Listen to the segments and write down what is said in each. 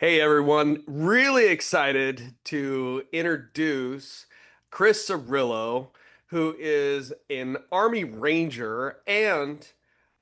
Hey everyone, really excited to introduce Chris Cirullo, who is an Army Ranger and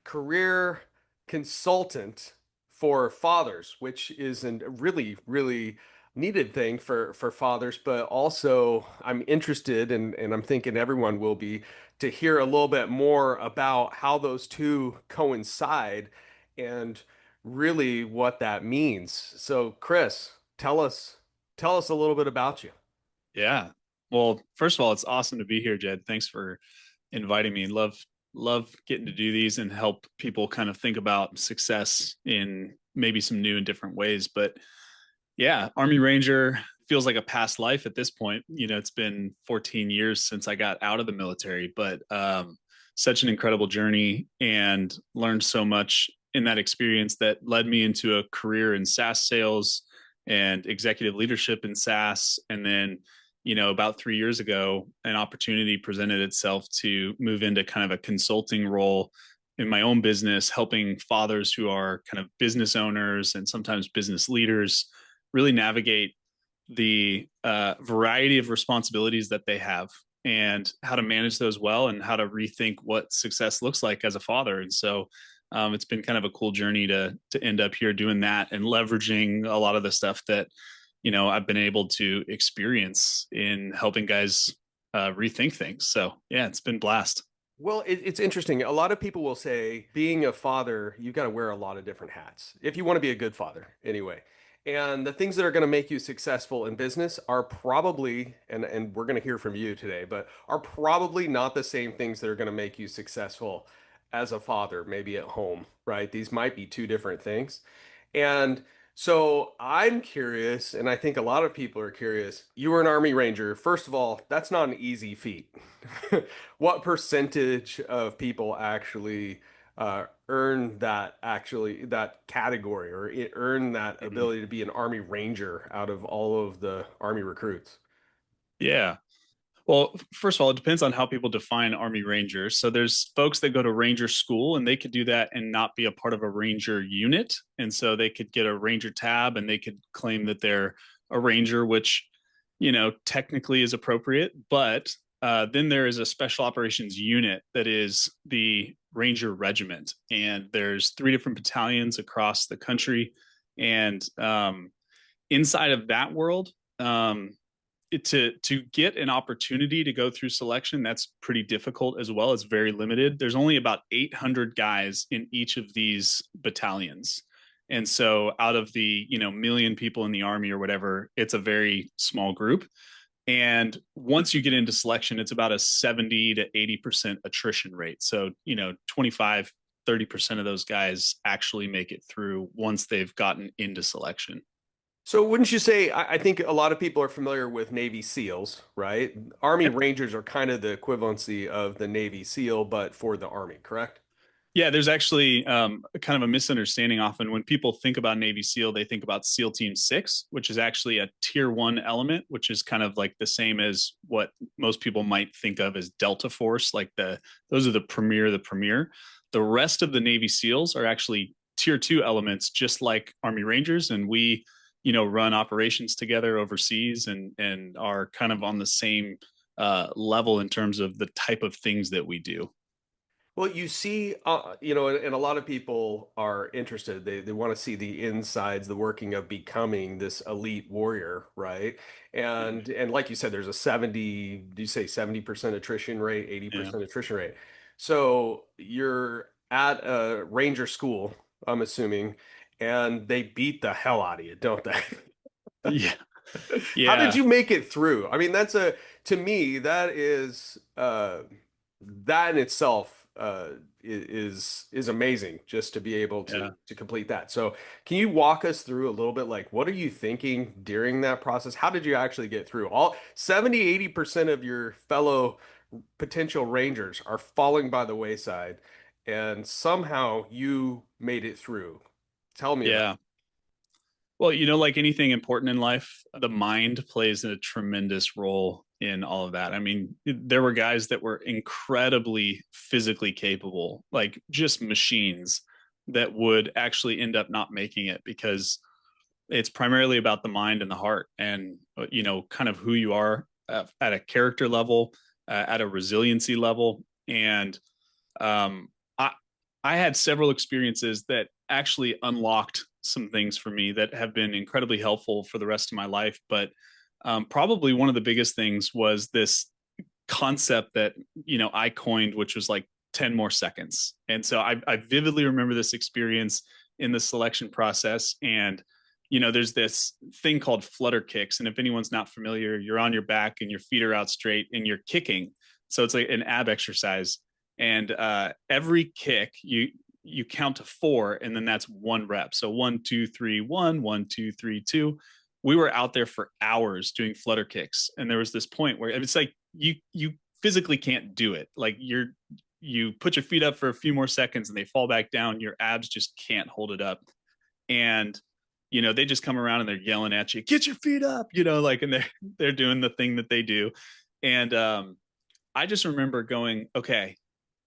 career consultant for fathers, which is a really, really needed thing for fathers. But also, I'm interested, and I'm thinking everyone will be, to hear a little bit more about how those two coincide and really what that means. So, Chris, tell us a little bit about you. Yeah. Well, first of all, it's awesome to be here, Jed. Thanks for inviting me. Love getting to do these and help people kind of think about success in maybe some new and different ways. But yeah, Army Ranger feels like a past life at this point. It's been 14 years since I got out of the military, but such an incredible journey and learned so much in that experience that led me into a career in SaaS sales and executive leadership in SaaS. And then, about 3 years ago, an opportunity presented itself to move into kind of a consulting role in my own business, helping fathers who are kind of business owners and sometimes business leaders really navigate the variety of responsibilities that they have and how to manage those well and how to rethink what success looks like as a father. And so it's been kind of a cool journey to end up here doing that and leveraging a lot of the stuff that I've been able to experience in helping guys rethink things. So yeah, it's been blast. Well, it's interesting. A lot of people will say being a father, you've got to wear a lot of different hats if you want to be a good father, anyway. And the things that are going to make you successful in business are probably, and we're going to hear from you today, but are probably not the same things that are going to make you successful as a father, maybe at home, right? These might be two different things. And so I'm curious, and I think a lot of people are curious. You were an Army Ranger. First of all, that's not an easy feat. What percentage of people actually earn that category or earn that Mhm. ability to be an Army Ranger out of all of the Army recruits? Yeah. Well, first of all, it depends on how people define Army Rangers. So there's folks that go to Ranger school and they could do that and not be a part of a Ranger unit. And so they could get a Ranger tab and they could claim that they're a Ranger, which, technically is appropriate. But then there is a special operations unit that is the Ranger Regiment. And there's three different battalions across the country. And inside of that world, to get an opportunity to go through selection, that's pretty difficult as well. It's very limited. There's only about 800 guys in each of these battalions. And so out of the, million people in the army or whatever, it's a very small group. And once you get into selection, it's about a 70 to 80% attrition rate. So, 25, 30% of those guys actually make it through once they've gotten into selection. So wouldn't you say, I think a lot of people are familiar with Navy SEALs, right? Army Yep. Rangers are kind of the equivalency of the Navy SEAL, but for the Army, correct? Yeah, there's actually kind of a misunderstanding often when people think about Navy SEAL, they think about SEAL Team 6, which is actually a tier one element, which is kind of like the same as what most people might think of as Delta Force, like those are the premier. The rest of the Navy SEALs are actually tier two elements, just like Army Rangers, and we, run operations together overseas and are kind of on the same level in terms of the type of things that we do. Well, you see, and a lot of people are interested. They want to see the insides, the working of becoming this elite warrior, right? And like you said, there's a 70, do you say 70% attrition rate, Yeah. 80% attrition rate? So you're at a ranger school, I'm assuming, and they beat the hell out of you, don't they? Yeah. How did Yeah. you make it through? I mean, to me, that in itself is amazing just to be able Yeah. to complete that. So, can you walk us through a little bit like what are you thinking during that process? How did you actually get through? All 70-80% of your fellow potential rangers are falling by the wayside, and somehow you made it through. Tell me about Yeah. Well, like anything important in life, the mind plays a tremendous role in all of that. I mean, there were guys that were incredibly physically capable, like just machines that would actually end up not making it because it's primarily about the mind and the heart, and kind of who you are at a character level, at a resiliency level. And um, I I had several experiences that actually unlocked some things for me that have been incredibly helpful for the rest of my life. But probably one of the biggest things was this concept that I coined, which was like 10 more seconds. And so I vividly remember this experience in the selection process. And there's this thing called flutter kicks, and if anyone's not familiar, you're on your back and your feet are out straight and you're kicking. So it's like an ab exercise. And every kick you count to four, and then that's one rep. So 1 2 3 1, 1 2 3 2. We were out there for hours doing flutter kicks, and there was this point where it's like you physically can't do it. Like you put your feet up for a few more seconds and they fall back down. Your abs just can't hold it up. And they just come around and they're yelling at you, get your feet up, like, and they're doing the thing that they do. And I just remember going, okay,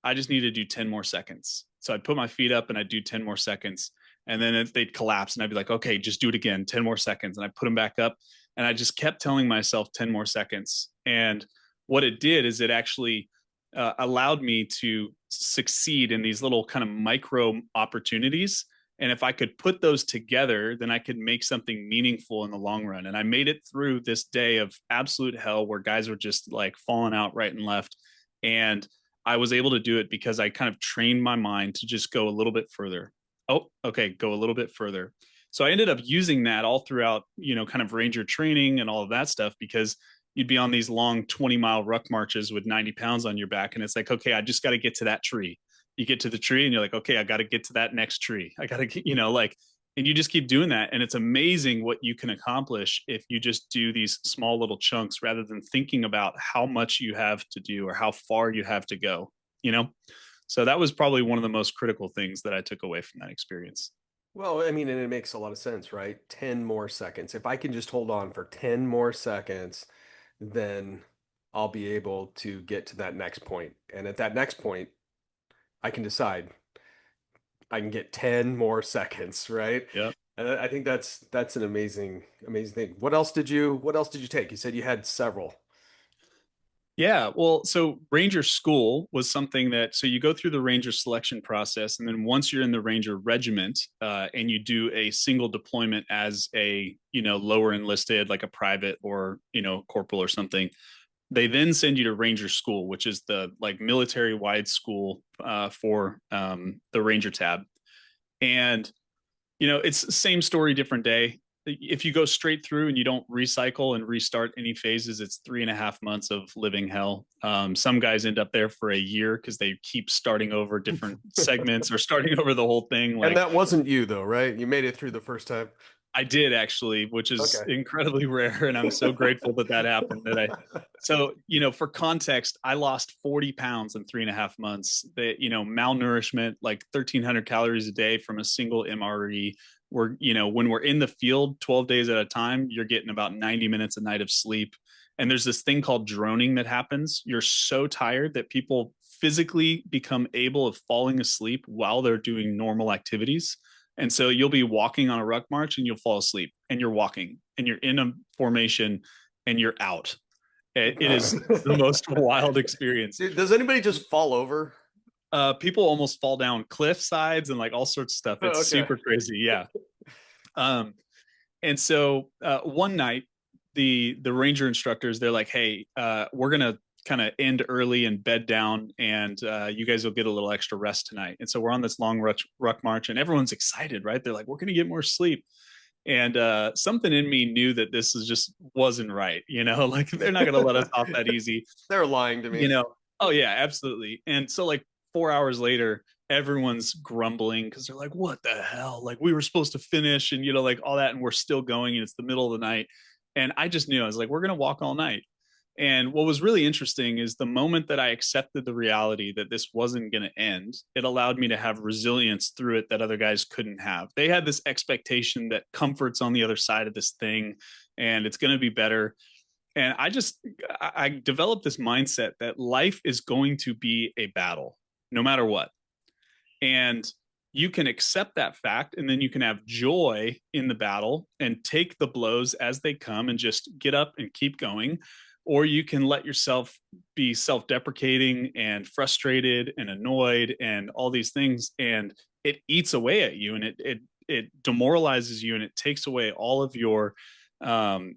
I just need to do 10 more seconds. So I'd put my feet up and I'd do 10 more seconds. And then they'd collapse and I'd be like, okay, just do it again, 10 more seconds. And I put them back up, and I just kept telling myself 10 more seconds. And what it did is it actually allowed me to succeed in these little kind of micro opportunities. And if I could put those together, then I could make something meaningful in the long run. And I made it through this day of absolute hell where guys were just like falling out right and left. And I was able to do it because I kind of trained my mind to just go a little bit further. Oh, okay, go a little bit further. So I ended up using that all throughout, kind of ranger training and all of that stuff, because you'd be on these long 20-mile ruck marches with 90 pounds on your back. And it's like, okay, I just got to get to that tree. You get to the tree and you're like, okay, I got to get to that next tree. I got to get, and you just keep doing that. And it's amazing what you can accomplish if you just do these small little chunks rather than thinking about how much you have to do or how far you have to go, you know? So that was probably one of the most critical things that I took away from that experience. Well, I mean, and it makes a lot of sense, right? 10 more seconds. If I can just hold on for 10 more seconds, then I'll be able to get to that next point. And at that next point, I can decide I can get 10 more seconds, right? Yeah. And I think that's an amazing thing. What else did you take? You said you had several. Yeah, well, so Ranger School was something that, so you go through the Ranger selection process, and then once you're in the Ranger regiment, and you do a single deployment as a, lower enlisted, like a private or, corporal or something, they then send you to Ranger School, which is the like military wide school for the Ranger tab. And, it's the same story, different day. If you go straight through and you don't recycle and restart any phases, it's 3.5 months of living hell. Some guys end up there for a year because they keep starting over different segments or starting over the whole thing. And Like, that wasn't you though, right? You made it through the first time. I did actually, which is Okay. incredibly rare, and I'm so grateful that that happened. So for context, I lost 40 pounds in 3.5 months. That malnourishment, like 1,300 calories a day from a single MRE. When we're in the field 12 days at a time, you're getting about 90 minutes a night of sleep. And there's this thing called droning that happens. You're so tired that people physically become able of falling asleep while they're doing normal activities. And so you'll be walking on a ruck march and you'll fall asleep, and you're walking and you're in a formation and you're out. It is the most wild experience. Does anybody just fall over? People almost fall down cliff sides and like all sorts of stuff. It's Okay. super crazy. Yeah. Um, and so one night, the ranger instructors, they're like, hey, we're going to kind of end early and bed down, and you guys will get a little extra rest tonight. And so we're on this long ruck march, and everyone's excited, right? They're like, we're going to get more sleep. And something in me knew that this is just wasn't right, like they're not going to let us off that easy, They're lying to you me. know. Oh yeah, absolutely. And so like 4 hours later, everyone's grumbling because they're like, what the hell? Like we were supposed to finish and like all that, and we're still going, and it's the middle of the night. And I just knew, I was like, we're going to walk all night. And what was really interesting is the moment that I accepted the reality that this wasn't going to end, it allowed me to have resilience through it that other guys couldn't have. They had this expectation that comfort's on the other side of this thing and it's going to be better. And I developed this mindset that life is going to be a battle no matter what. And you can accept that fact, and then you can have joy in the battle and take the blows as they come and just get up and keep going. Or you can let yourself be self-deprecating and frustrated and annoyed and all these things, and it eats away at you, and it demoralizes you, and it takes away all of your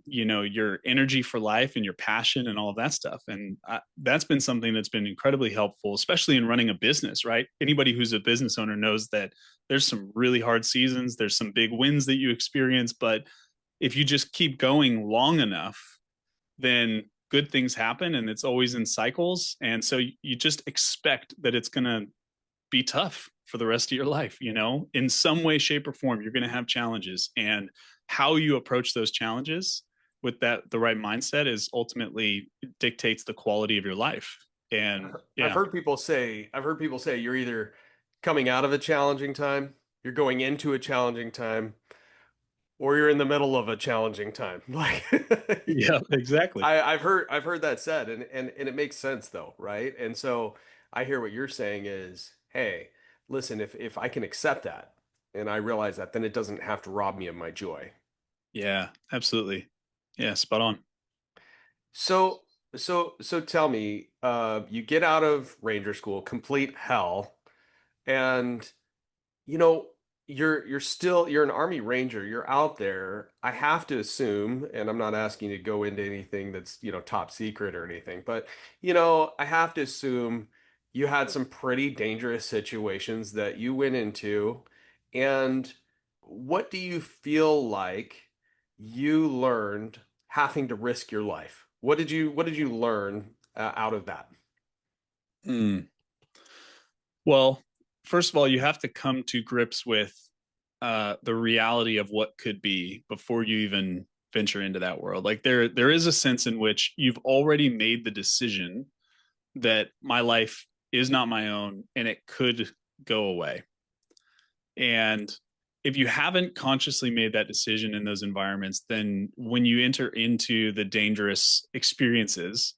your energy for life and your passion and all of that stuff. And that's been something that's been incredibly helpful, especially in running a business, right? Anybody who's a business owner knows that there's some really hard seasons, there's some big wins that you experience, but if you just keep going long enough, then good things happen, and it's always in cycles. And so you just expect that it's going to be tough for the rest of your life, in some way, shape, or form. You're going to have challenges, and how you approach those challenges with the right mindset is ultimately dictates the quality of your life. And I've yeah. heard people say you're either coming out of a challenging time, you're going into a challenging time, or you're in the middle of a challenging time. Like Yeah, exactly. I've heard that said, and it makes sense though, right? And so I hear what you're saying is, hey, listen, if I can accept that and I realize that, then it doesn't have to rob me of my joy. Yeah, absolutely. Yeah, spot on. So so tell me, you get out of Ranger School, complete hell, and you know, you're an Army Ranger. You're out there. I have to assume, and I'm not asking you to go into anything that's, top secret or anything, but I have to assume you had some pretty dangerous situations that you went into. And what do you feel like you learned having to risk your life? What did you learn out of that? Mm. Well, first of all, you have to come to grips with the reality of what could be before you even venture into that world. Like there is a sense in which you've already made the decision that my life is not my own and it could go away. And if you haven't consciously made that decision in those environments, then when you enter into the dangerous experiences,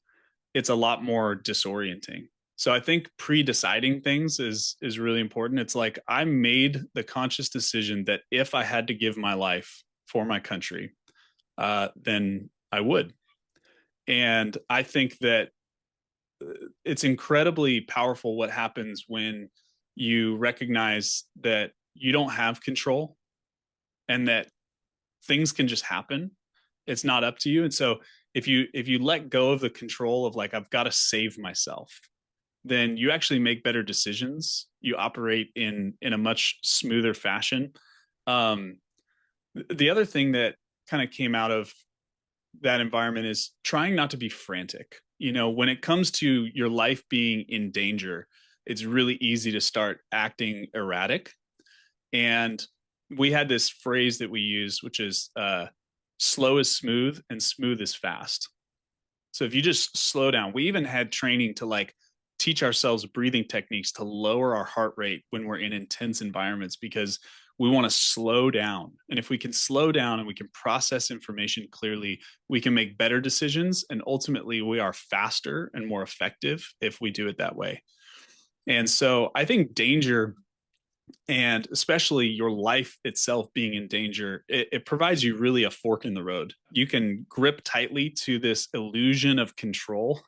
it's a lot more disorienting. So I think pre-deciding things is really important. It's like I made the conscious decision that if I had to give my life for my country, then I would. And I think that it's incredibly powerful what happens when you recognize that you don't have control and that things can just happen. It's not up to you. And so if you let go of the control of like I've got to save myself, then you actually make better decisions. You operate in a much smoother fashion. Um, the other thing that kind of came out of that environment is trying not to be frantic. When it comes to your life being in danger, it's really easy to start acting erratic. And we had this phrase that we use, which is slow is smooth and smooth is fast. So if you just slow down, we even had training to like teach ourselves breathing techniques to lower our heart rate when we're in intense environments because we want to slow down. And if we can slow down and we can process information clearly, we can make better decisions. And ultimately, we are faster and more effective if we do it that way. And so I think danger and especially your life itself being in danger, it provides you really a fork in the road. You can grip tightly to this illusion of control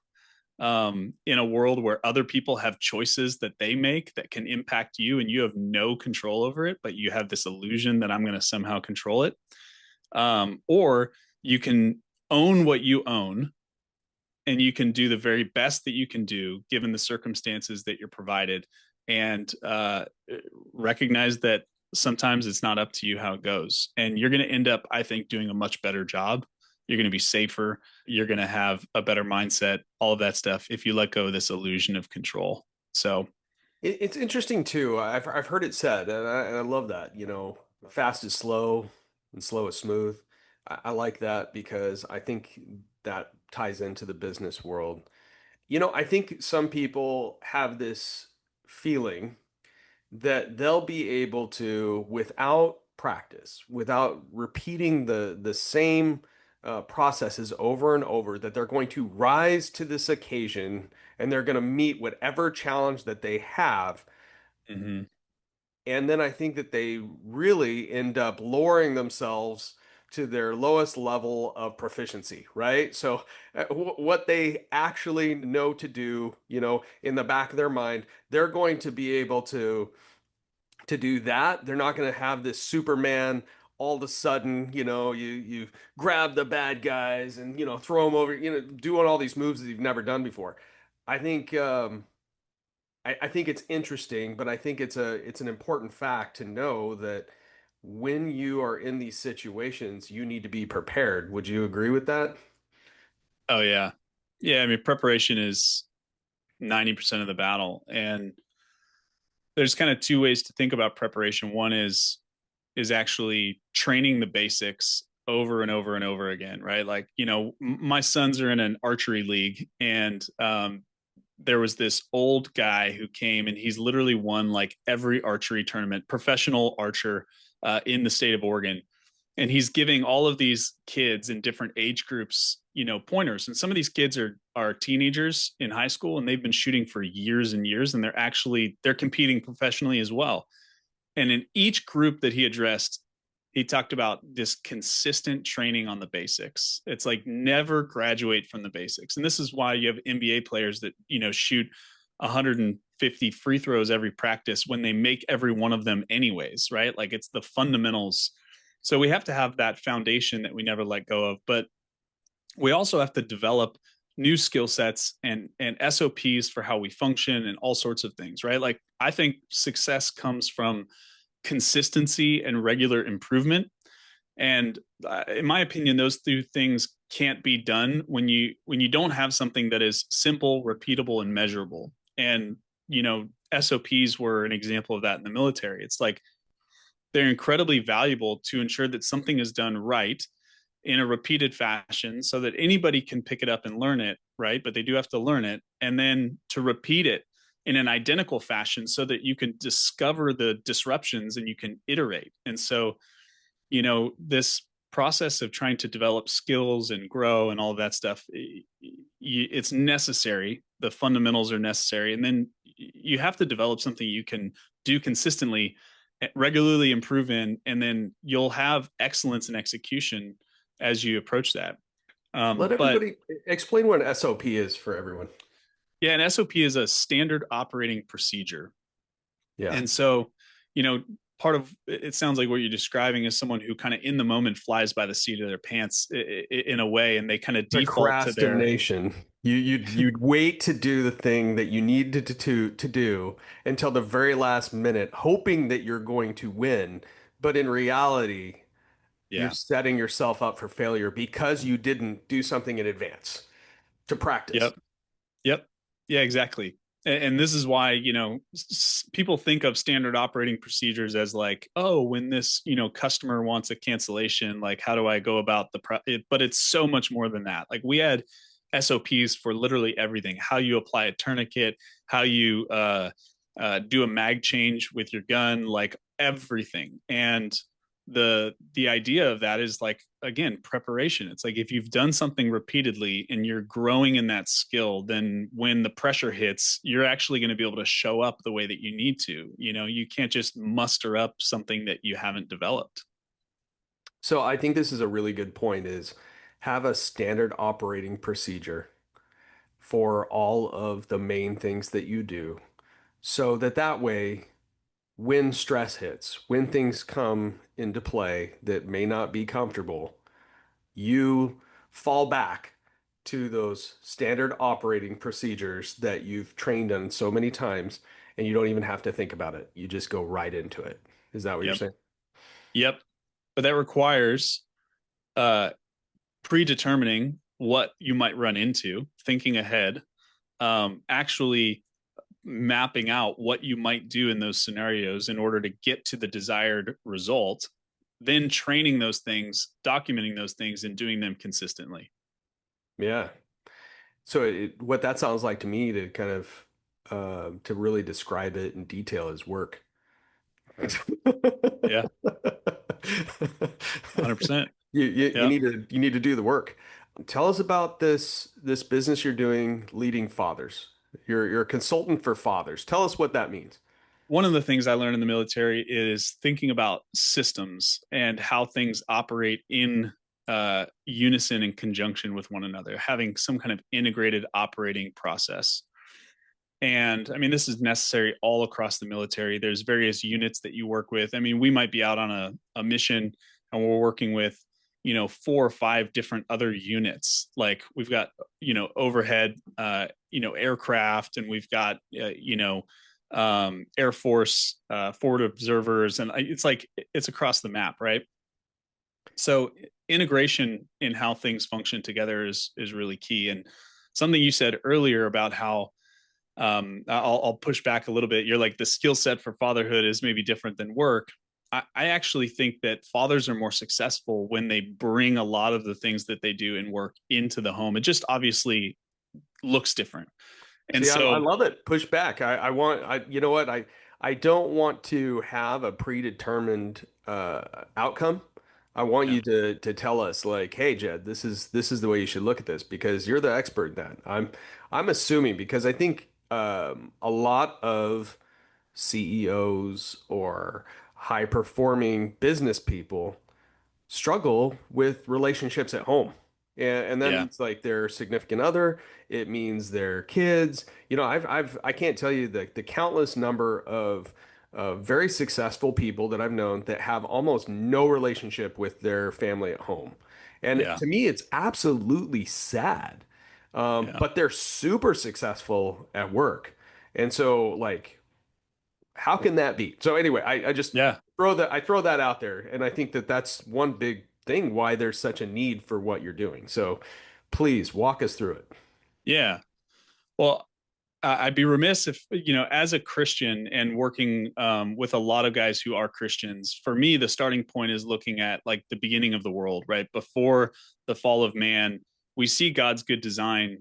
in a world where other people have choices that they make that can impact you and you have no control over it, but you have this illusion that I'm going to somehow control it. Or you can own what you own and you can do the very best that you can do given the circumstances that you're provided and recognize that sometimes it's not up to you how it goes. And you're going to end up, I think, doing a much better job. You're going to be safer. You're going to have a better mindset, all of that stuff, if you let go of this illusion of control. So, It's interesting too. I've heard it said, and I love that. Fast is slow, and slow is smooth. I like that because I think that ties into the business world. I think some people have this feeling that they'll be able to, without practice, without repeating the same processes over and over, that they're going to rise to this occasion and they're going to meet whatever challenge that they have mm-hmm. And then I think that they really end up lowering themselves to their lowest level of proficiency, right? So what they actually know to do, in the back of their mind, they're going to be able to do that. They're not going to have this Superman all of a sudden, you grab the bad guys and throw them over, doing all these moves that you've never done before. I think I think it's interesting, but I think it's an important fact to know that when you are in these situations, you need to be prepared. Would you agree with that? Oh yeah. Yeah, I mean preparation is 90% of the battle. And there's kind of two ways to think about preparation. One is actually training the basics over and over and over again, right? Like, my sons are in an archery league, and there was this old guy who came, and he's literally won like every archery tournament, professional archer in the state of Oregon. And he's giving all of these kids in different age groups, pointers. And some of these kids are teenagers in high school, and they've been shooting for years and years, and they're competing professionally as well. And in each group that he addressed, he talked about this consistent training on the basics. It's like never graduate from the basics. And this is why you have NBA players that, shoot 150 free throws every practice when they make every one of them anyways, right? Like it's the fundamentals. So we have to have that foundation that we never let go of. But we also have to develop new skill sets and SOPs for how we function and all sorts of things, right? Like I think success comes from consistency and regular improvement. And in my opinion, those two things can't be done when you don't have something that is simple, repeatable, and measurable. And SOPs were an example of that in the military. It's like they're incredibly valuable to ensure that something is done right in a repeated fashion so that anybody can pick it up and learn it, right? But they do have to learn it, and then to repeat it in an identical fashion so that you can discover the disruptions and you can iterate. And so, this process of trying to develop skills and grow and all of that stuff, it's necessary. The fundamentals are necessary. And then you have to develop something you can do consistently, regularly improve in, and then you'll have excellence in execution as you approach that. Let But everybody explain what an SOP is for everyone. yeah, an SOP is a standard operating procedure. Yeah. And so, part of it sounds like what you're describing is someone who kind of in the moment flies by the seat of their pants in a way, and they kind of default to their, Procrastination. You'd wait to do the thing that you needed to do until the very last minute, hoping that you're going to win. But in reality, you're yeah, setting yourself up for failure because you didn't do something in advance to practice. yep, yep, yeah, exactly. And this is why, people think of standard operating procedures as like, oh, when this, customer wants a cancellation, like, how do I go about but it's so much more than that. Like we had SOPs for literally everything, how you apply a tourniquet, how you do a mag change with your gun, like everything. And the idea of that is like, again, preparation. It's like if you've done something repeatedly and you're growing in that skill, then when the pressure hits, you're actually going to be able to show up the way that you need to. You can't just muster up something that you haven't developed. So I think this is a really good point is have a standard operating procedure for all of the main things that you do so that way when stress hits, when things come into play that may not be comfortable, you fall back to those standard operating procedures that you've trained on so many times, and you don't even have to think about it. You just go right into it. Is that what you're Yep. saying? Yep. But that requires uh, predetermining what you might run into, thinking ahead, actually mapping out what you might do in those scenarios in order to get to the desired result, then training those things, documenting those things, and doing them consistently. Yeah. So what that sounds like to me to kind of to really describe it in detail is work. Yeah, 100%. You Yeah. need to do the work. Tell us about this business you're doing, leading fathers. You're a consultant for fathers. Tell us what that means. one of the things I learned in the military is thinking about systems and how things operate in unison and conjunction with one another, having some kind of integrated operating process. And I mean, this is necessary all across the military. There's various units that you work with. I mean, we might be out on a mission and we're working with, 4 or 5 different other units. Like we've got, overhead, aircraft, and we've got, Air Force, forward observers. And it's like, it's across the map, right? So integration in how things function together is really key. And something you said earlier about how I'll push back a little bit. You're like, the skill set for fatherhood is maybe different than work. I actually think that fathers are more successful when they bring a lot of the things that they do in work into the home. It just obviously looks different. And See, I so, love it. Push back. You know what? I don't want to have a predetermined outcome. I want yeah, you to tell us like, hey, Jed, this is the way you should look at this because you're the expert in that. I'm assuming because I think a lot of CEOs or high performing business people struggle with relationships at home. And that yeah, means like their significant other, it means their kids. I can't tell you the countless number of very successful people that I've known that have almost no relationship with their family at home. And yeah, to me, it's absolutely sad. yeah, But they're super successful at work. And so, like, how can that be? So anyway, I just yeah, throw that out there, and I think that that's one big thing why there's such a need for what you're doing. So please walk us through it. yeah. Well, I'd be remiss if, as a Christian and working with a lot of guys who are Christians, for me, the starting point is looking at like the beginning of the world, right? Before the fall of man, we see God's good design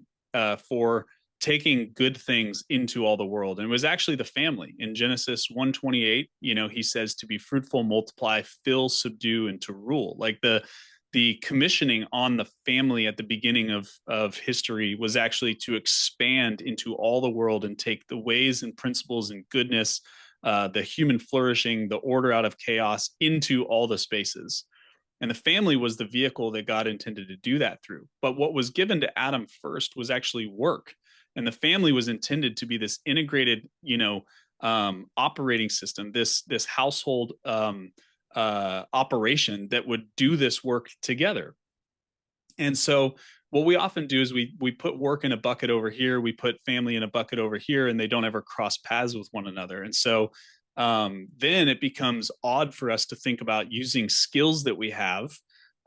for taking good things into all the world. And it was actually the family. In Genesis 1:28, he says to be fruitful, multiply, fill, subdue, and to rule. Like the commissioning on the family at the beginning of history was actually to expand into all the world and take the ways and principles and goodness, the human flourishing, the order out of chaos into all the spaces. And the family was the vehicle that God intended to do that through. But what was given to Adam first was actually work. And the family was intended to be this integrated, operating system, this household operation that would do this work together. And so what we often do is we put work in a bucket over here, we put family in a bucket over here, and they don't ever cross paths with one another. And so then it becomes odd for us to think about using skills that we have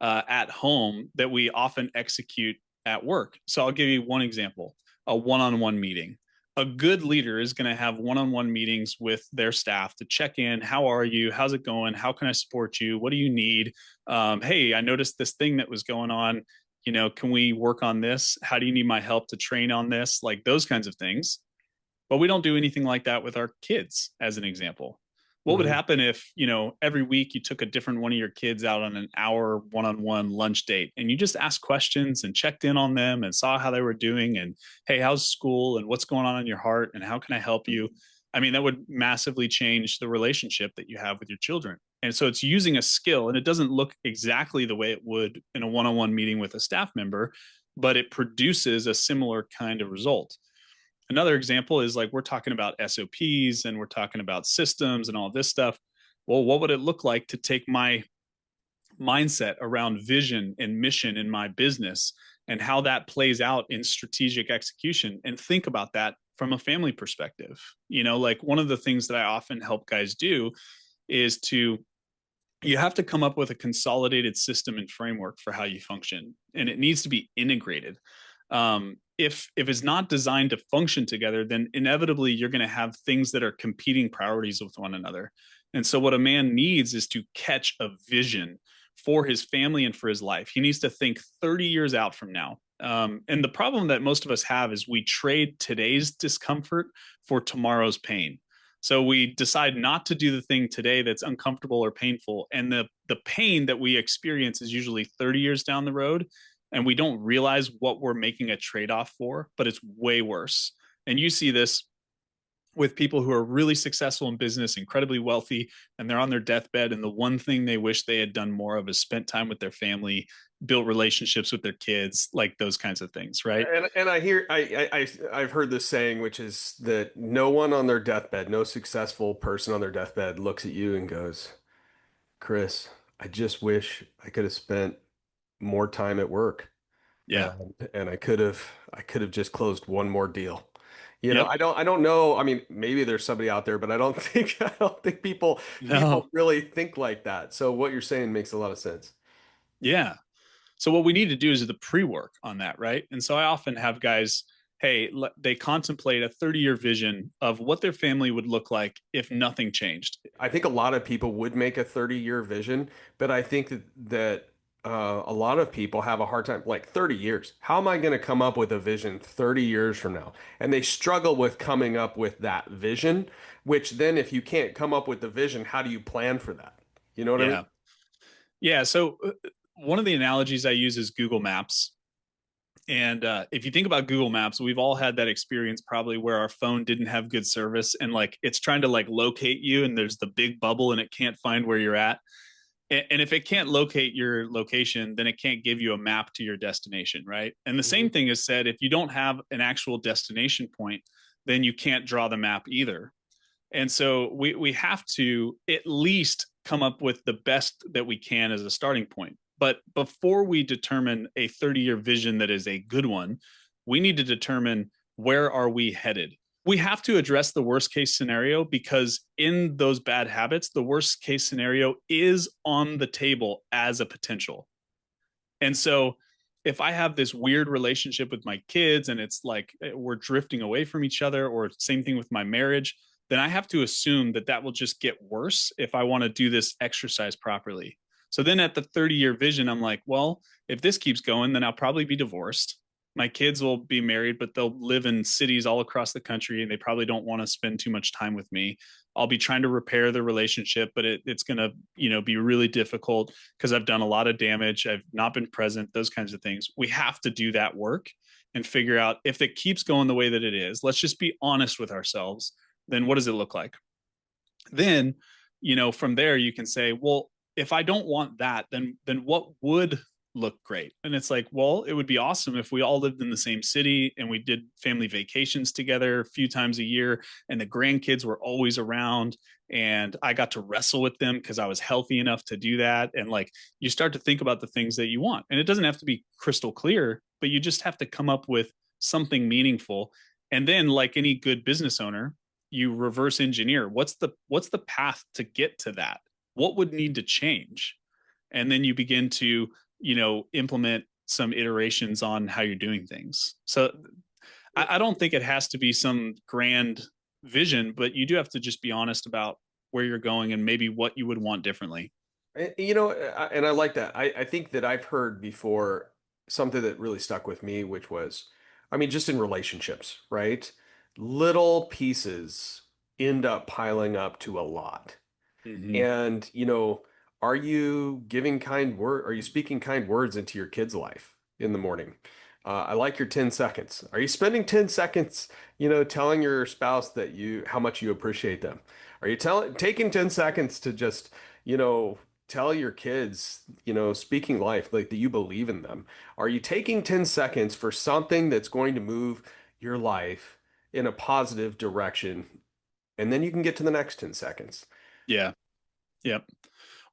at home that we often execute at work. So I'll give you one example: a one-on-one meeting. A good leader is going to have one-on-one meetings with their staff to check in. How are you? How's it going? How can I support you? What do you need? Hey, I noticed this thing that was going on. Can we work on this? How do you need my help to train on this? Like those kinds of things. But we don't do anything like that with our kids, as an example. What would Mhm. happen if, every week you took a different one of your kids out on an hour one-on-one lunch date and you just asked questions and checked in on them and saw how they were doing and, hey, how's school and what's going on in your heart and how can I help you? I mean, that would massively change the relationship that you have with your children. And so it's using a skill, and it doesn't look exactly the way it would in a one-on-one meeting with a staff member, but it produces a similar kind of result. Another example is like we're talking about SOPs and we're talking about systems and all this stuff. Well, what would it look like to take my mindset around vision and mission in my business and how that plays out in strategic execution and think about that from a family perspective? Like one of the things that I often help guys do is you have to come up with a consolidated system and framework for how you function, and it needs to be integrated. If it's not designed to function together, then inevitably you're going to have things that are competing priorities with one another. And so what a man needs is to catch a vision for his family and for his life. He needs to think 30 years out from now. And the problem that most of us have is we trade today's discomfort for tomorrow's pain. So we decide not to do the thing today that's uncomfortable or painful. And the pain that we experience is usually 30 years down the road. And we don't realize what we're making a trade off for, but it's way worse. And you see this with people who are really successful in business, incredibly wealthy, and they're on their deathbed. And the one thing they wish they had done more of is spent time with their family, built relationships with their kids, like those kinds of things, right? And I hear I've heard this saying, which is that no one on their deathbed, no successful person on their deathbed looks at you and goes, Chris, I just wish I could have spent more time at work. Yeah. And I could have just closed one more deal. Yep. I don't know. I mean, maybe there's somebody out there, but I don't think people No. really think like that. So what you're saying makes a lot of sense. Yeah. So what we need to do is the pre-work on that, right? And so I often have guys, hey, they contemplate a 30-year vision of what their family would look like if nothing changed. I think a lot of people would make a 30-year vision, but I think that a lot of people have a hard time, like 30 years. How am I going to come up with a vision 30 years from now? And they struggle with coming up with that vision, which then if you can't come up with the vision, how do you plan for that? You know what I mean? Yeah. Yeah. So one of the analogies I use is Google Maps. And if you think about Google Maps, we've all had that experience probably where our phone didn't have good service and like it's trying to like locate you and there's the big bubble and it can't find where you're at. And if it can't locate your location, then it can't give you a map to your destination, right? And the same Mhm. thing is said if you don't have an actual destination point, then you can't draw the map either. And so we have to at least come up with the best that we can as a starting point. But before we determine a 30-year vision that is a good one, we need to determine where are we headed. We have to address the worst case scenario because in those bad habits, the worst case scenario is on the table as a potential. And so if I have this weird relationship with my kids and it's like we're drifting away from each other, or same thing with my marriage, then I have to assume that that will just get worse if I want to do this exercise properly. So then at the 30-year vision, I'm like, well, if this keeps going, then I'll probably be divorced. My kids will be married, but they'll live in cities all across the country and they probably don't want to spend too much time with me. I'll be trying to repair the relationship, but it's going to, be really difficult because I've done a lot of damage. I've not been present, those kinds of things. We have to do that work and figure out if it keeps going the way that it is. Let's just be honest with ourselves. Then what does it look like? Then, from there you can say, well, if I don't want that, then what would look great? And it's like, well, it would be awesome if we all lived in the same city and we did family vacations together a few times a year and the grandkids were always around and I got to wrestle with them because I was healthy enough to do that. And like you start to think about the things that you want. And it doesn't have to be crystal clear, but you just have to come up with something meaningful. And then, like any good business owner, you reverse engineer what's the path to get to that, what would need to change, and then you begin to implement some iterations on how you're doing things. So I don't think it has to be some grand vision, but you do have to just be honest about where you're going and maybe what you would want differently. And I like that. I think that I've heard before something that really stuck with me, which was, I mean, just in relationships, right? Little pieces end up piling up to a lot. Mm-hmm. And, are you giving kind word? Are you speaking kind words into your kid's life in the morning? I like your 10 seconds. Are you spending 10 seconds, telling your spouse that how much you appreciate them? Are you taking 10 seconds to just, you know, tell your kids, speaking life, like that you believe in them? Are you taking 10 seconds for something that's going to move your life in a positive direction? And then you can get to the next 10 seconds. Yeah. Yep.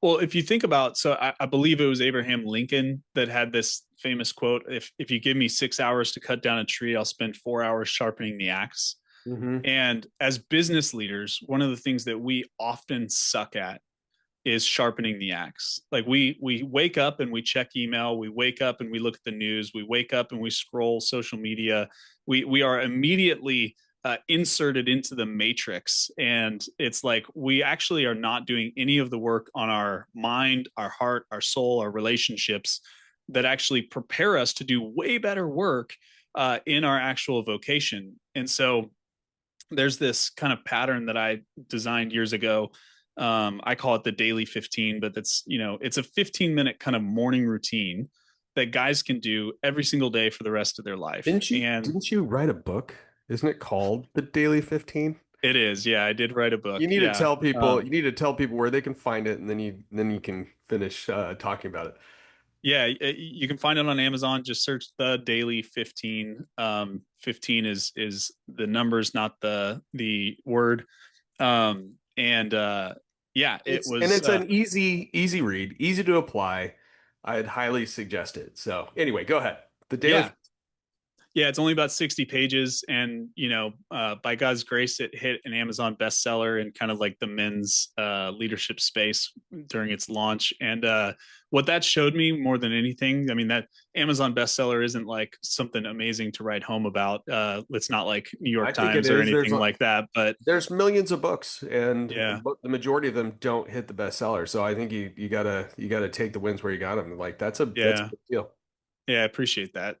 Well, if you think about, so I believe it was Abraham Lincoln that had this famous quote: "If you give me 6 hours to cut down a tree, I'll spend 4 hours sharpening the axe." Hmm. And as business leaders, one of the things that we often suck at is sharpening the axe. Like we wake up and we check email, we wake up and we look at the news, we wake up and we scroll social media. We are immediately inserted into the matrix, and it's like we actually are not doing any of the work on our mind, our heart, our soul, our relationships that actually prepare us to do way better work in our actual vocation. And so there's this kind of pattern that I designed years ago. I call it the daily 15, but it's a 15-minute kind of morning routine that guys can do every single day for the rest of their life. Didn't you And didn't you write a book? Isn't it called The Daily 15? It is. Yeah, I did write a book. You need to Yeah. tell people, you need to tell people where they can find it, and then you can finish talking about it. Yeah, you can find it on Amazon. Just search the Daily 15. 15 is the numbers, not the word. And yeah, it was It's an easy read, easy to apply. I'd highly suggest it. So anyway, go ahead. The daily. yeah, yeah, it's only about 60 pages, and by God's grace, it hit an Amazon bestseller in kind of like the men's leadership space during its launch. And what that showed me more than anything, I mean, that Amazon bestseller isn't like something amazing to write home about. It's not like New I York think it Times or is. anything like that. But There's millions of books, and yeah, the majority of them don't hit the bestseller. So I think you gotta take the wins where you got them. Like that's a yeah, big deal. yeah, I appreciate that.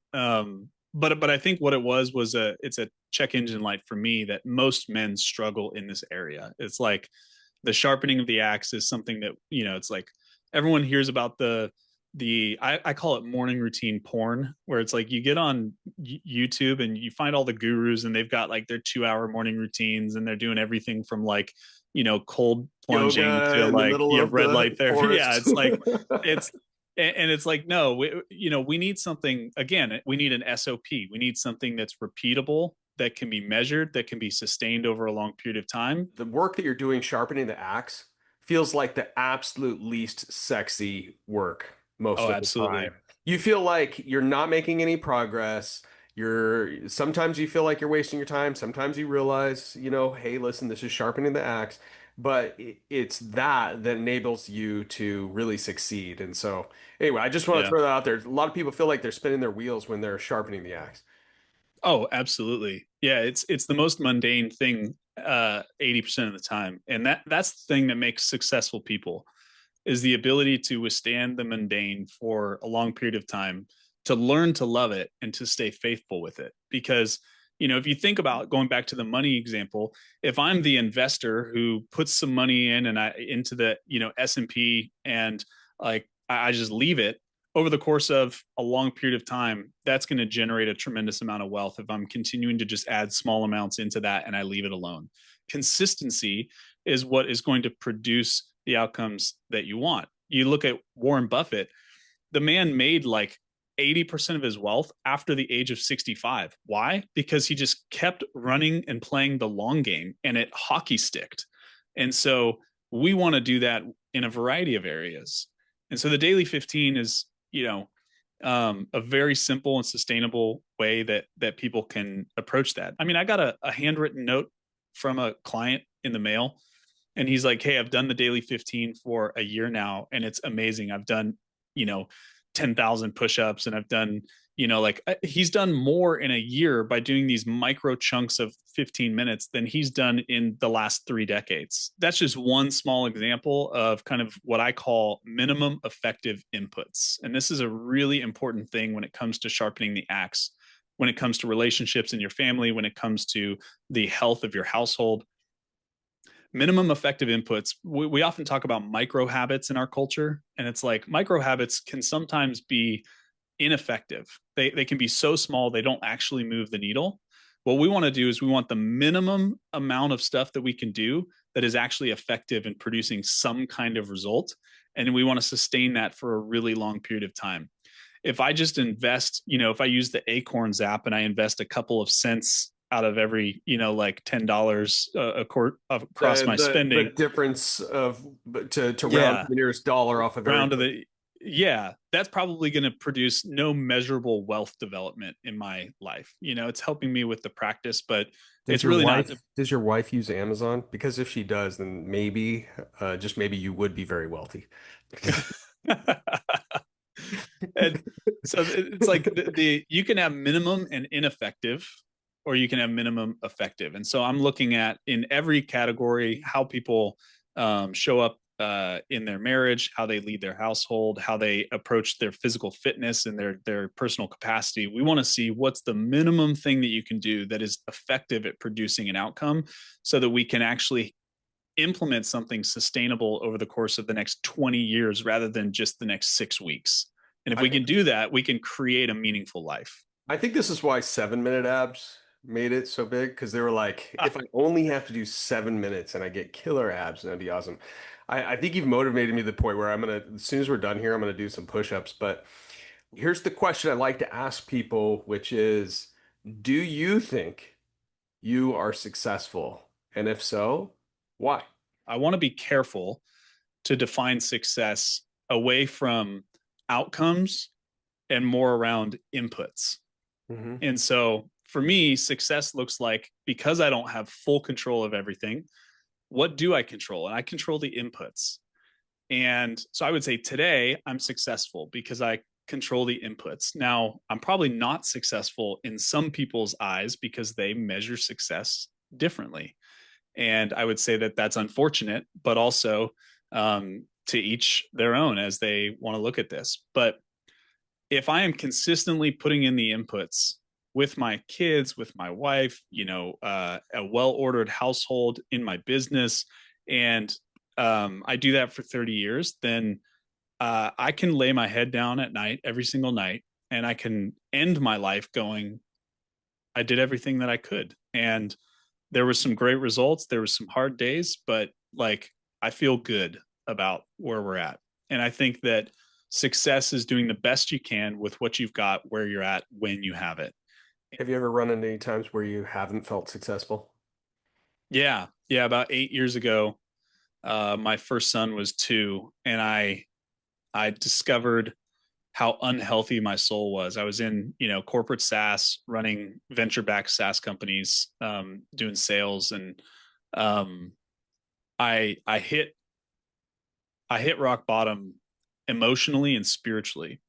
But I think what it was it's a check engine light for me that most men struggle in this area. It's like the sharpening of the axe is something that it's like everyone hears about I call it morning routine porn, where it's like you get on YouTube and you find all the gurus and they've got like their 2 hour morning routines and they're doing everything from like cold plunging Yoga to in the like middle of red the light therapy. Yeah, forest. it's like it's and it's like no, we need something. Again, we need an SOP. We need something that's repeatable, that can be measured, that can be sustained over a long period of time. The work that you're doing sharpening the axe feels like the absolute least sexy work most Oh, of the time. absolutely. You feel like you're not making any progress. Sometimes you feel like you're wasting your time. Sometimes you realize, hey, listen, this is sharpening the axe. But it's that enables you to really succeed. And so, anyway, I just want to Yeah. throw that out there. A lot of people feel like they're spinning their wheels when they're sharpening the axe. Oh, absolutely. Yeah, it's the most mundane thing 80% of the time. And that's the thing that makes successful people is the ability to withstand the mundane for a long period of time, to learn to love it and to stay faithful with it. Because, if you think about going back to the money example, if I'm the investor who puts some money in and I into the, S&P and like I just leave it over the course of a long period of time, that's going to generate a tremendous amount of wealth if I'm continuing to just add small amounts into that and I leave it alone. Consistency is what is going to produce the outcomes that you want. You look at Warren Buffett, the man made like 80% of his wealth after the age of 65. Why? Because he just kept running and playing the long game and it hockey sticked. And so we want to do that in a variety of areas. And so the daily 15 is, a very simple and sustainable way that people can approach that. I mean, I got a handwritten note from a client in the mail, and he's like, "Hey, I've done the daily 15 for a year now, and it's amazing. I've done, you know, 10,000 push-ups, and I've done, he's done more in a year by doing these micro chunks of 15 minutes than he's done in the last 3 decades." That's just one small example of kind of what I call minimum effective inputs. And this is a really important thing when it comes to sharpening the axe, when it comes to relationships in your family, when it comes to the health of your household. Minimum effective inputs. We often talk about micro habits in our culture, and it's like micro habits can sometimes be ineffective. They can be so small they don't actually move the needle. What we want to do is we want the minimum amount of stuff that we can do that is actually effective in producing some kind of result, and we want to sustain that for a really long period of time. If I just invest, if I use the Acorns app and I invest a couple of cents out of every, like $10 a quarter across my The spending, difference of to round to yeah, the nearest dollar off of round to everything. the yeah, that's probably going to produce no measurable wealth development in my life. It's helping me with the practice, but Does it's your really not. wife use Amazon? Because if she does, then maybe, just maybe you would be very wealthy. And so it's like the you can have minimum and ineffective, or you can have minimum effective. And so I'm looking at in every category how people show up in their marriage, how they lead their household, how they approach their physical fitness and their personal capacity. We want to see what's the minimum thing that you can do that is effective at producing an outcome, so that we can actually implement something sustainable over the course of the next 20 years rather than just the next 6 weeks. And if I we can think do that, we can create a meaningful life. I think this is why 7 minute abs made it so big? Because they were like, Uh, if I only have to do 7 minutes and I get killer abs, that'd be awesome. I think you've motivated me to the point where as soon as we're done here, I'm gonna do some push-ups. But here's the question I like to ask people, which is, do you think you are successful? And if so, why? I want to be careful to define success away from outcomes and more around inputs. Hmm. And so for me, success looks like, because I don't have full control of everything, what do I control? And I control the inputs. And so I would say today I'm successful because I control the inputs. Now, I'm probably not successful in some people's eyes because they measure success differently. And I would say that that's unfortunate, but also to each their own as they want to look at this. But if I am consistently putting in the inputs with my kids, with my wife, a well-ordered household in my business, and I do that for 30 years, then I can lay my head down at night every single night, and I can end my life going, I did everything that I could. And there was some great results. There was some hard days, but like I feel good about where we're at. And I think that success is doing the best you can with what you've got, where you're at, when you have it. Have you ever run into any times where you haven't felt successful? Yeah. Yeah. About 8 years ago, my first son was 2, and I discovered how unhealthy my soul was. I was in, corporate SaaS, running venture-backed SaaS companies, doing sales, and um, I hit rock bottom emotionally and spiritually.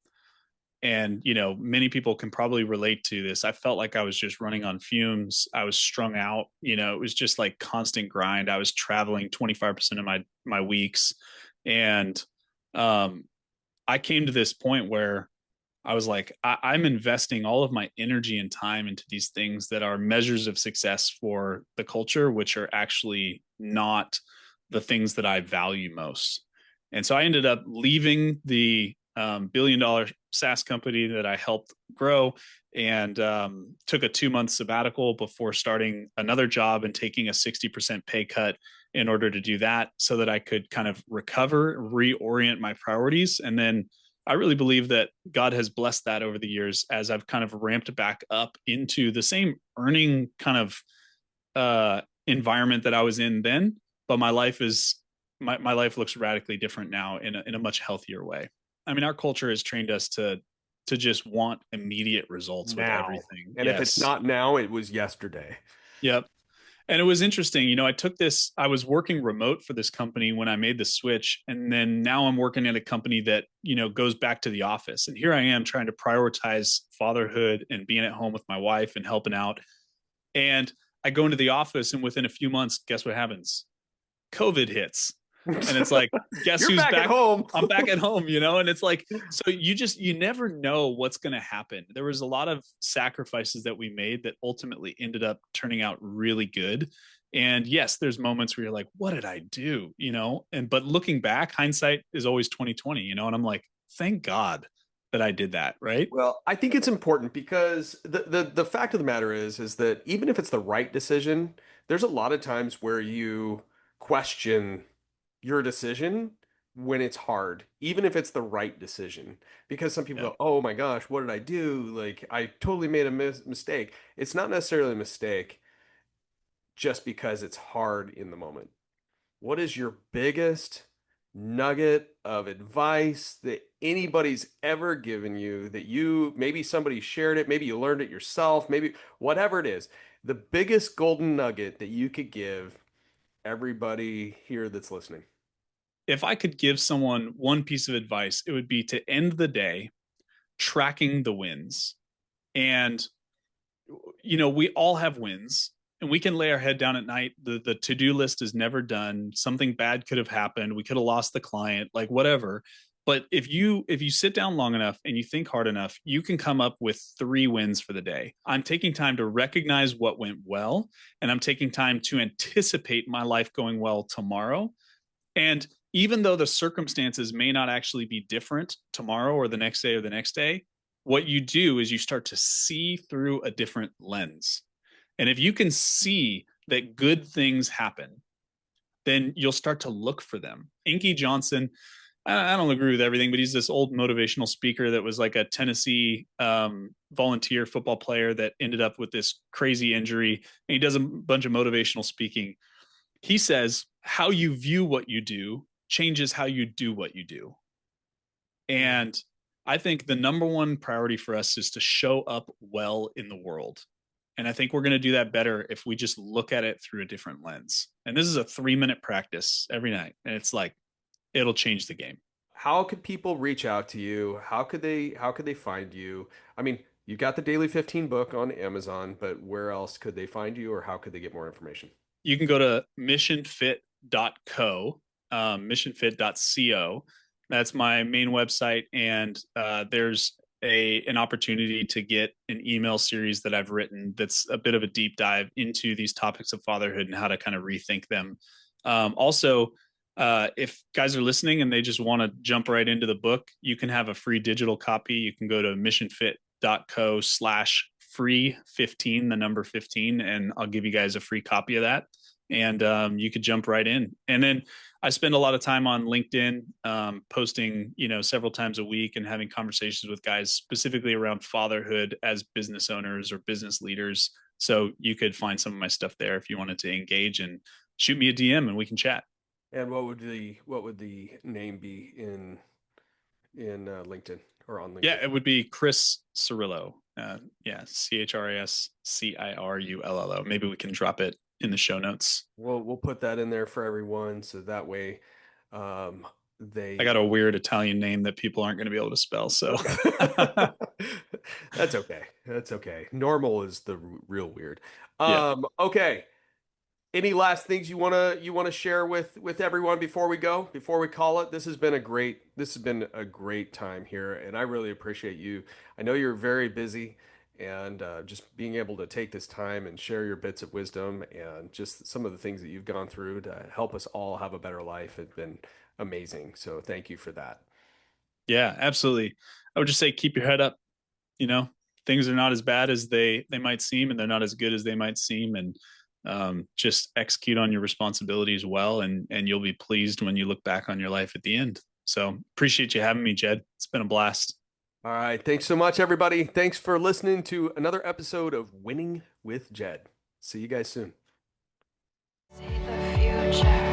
And, many people can probably relate to this. I felt like I was just running on fumes. I was strung out. It was just like constant grind. I was traveling 25% of my weeks. And um, I came to this point where I was like, I'm investing all of my energy and time into these things that are measures of success for the culture, which are actually not the things that I value most. And so I ended up leaving the $1 billion SaaS company that I helped grow, and took a 2 month sabbatical before starting another job and taking a 60% pay cut in order to do that, so that I could kind of recover, reorient my priorities. And then I really believe that God has blessed that over the years as I've kind of ramped back up into the same earning kind of environment that I was in then. But my life looks radically different now in a much healthier way. I mean, our culture has trained us to just want immediate results with Now. everything. And if it's Yes. not now, it was yesterday. Yep. And it was interesting. I was working remote for this company when I made the switch. And then now I'm working at a company that, goes back to the office. And here I am trying to prioritize fatherhood and being at home with my wife and helping out. And I go into the office, and within a few months, guess what happens? COVID hits. And it's like, guess You're who's back at back? home. I'm back at home, and it's like, so you never know what's going to happen. There was a lot of sacrifices that we made that ultimately ended up turning out really good. And yes, there's moments where you're like, what did I do? But looking back, hindsight is always 2020, and I'm like, thank God that I did that. Right. Well, I think it's important because the fact of the matter is that even if it's the right decision, there's a lot of times where you question your decision when it's hard, even if it's the right decision. Because some people Yeah. go, "Oh my gosh, what did I do? Like I totally made a mistake." It's not necessarily a mistake just because it's hard in the moment. What is your biggest nugget of advice that anybody's ever given you that you maybe somebody shared it, maybe you learned it yourself, maybe whatever it is, the biggest golden nugget that you could give everybody here that's listening? If I could give someone one piece of advice, it would be to end the day tracking the wins. And we all have wins, and we can lay our head down at night. The to-do list is never done. Something bad could have happened. We could have lost the client, like whatever. But if you sit down long enough and you think hard enough, you can come up with 3 wins for the day. I'm taking time to recognize what went well, and I'm taking time to anticipate my life going well tomorrow. And even though the circumstances may not actually be different tomorrow or the next day or the next day, what you do is you start to see through a different lens. And if you can see that good things happen, then you'll start to look for them. Inky Johnson, I don't agree with everything, but he's this old motivational speaker that was like a Tennessee volunteer football player that ended up with this crazy injury. And he does a bunch of motivational speaking. He says, how you view what you do changes how you do what you do. And I think the number one priority for us is to show up well in the world. And I think we're going to do that better if we just look at it through a different lens. And this is a 3-minute practice every night. And it's like, it'll change the game. How could people reach out to you? How could they find you? I mean, you've got the Daily 15 book on Amazon, but where else could they find you, or how could they get more information? You can go to missionfit.co, missionfit.co. That's my main website. And there's an opportunity to get an email series that I've written that's a bit of a deep dive into these topics of fatherhood and how to kind of rethink them. Also, if guys are listening and they just want to jump right into the book, you can have a free digital copy. You can go to missionfit.co/free 15, the number 15, and I'll give you guys a free copy of that. And you could jump right in. And then I spend a lot of time on LinkedIn, posting, several times a week and having conversations with guys specifically around fatherhood as business owners or business leaders. So you could find some of my stuff there if you wanted to engage, and shoot me a DM and we can chat. And what would the name be in LinkedIn or on Yeah, LinkedIn? it would be Chris Cirullo. Yeah, CHRISCIRULLO. Maybe we can drop it in the show notes. We'll put that in there for everyone, so that way I they got a weird Italian name that people aren't going to be able to spell. So That's okay. That's okay. Normal is the real weird. yeah. Okay. Any last things you wanna share with everyone before we go? Before we call it? This has been a great time here, and I really appreciate you. I know you're very busy, and just being able to take this time and share your bits of wisdom and just some of the things that you've gone through to help us all have a better life has been amazing. So thank you for that. Yeah, absolutely. I would just say keep your head up. You know, things are not as bad as they might seem, and they're not as good as they might seem. And just execute on your responsibilities well, and you'll be pleased when you look back on your life at the end. So appreciate you having me, Jed. It's been a blast. All right. Thanks so much, everybody. Thanks for listening to another episode of Winning with Jed. See you guys soon. See the future.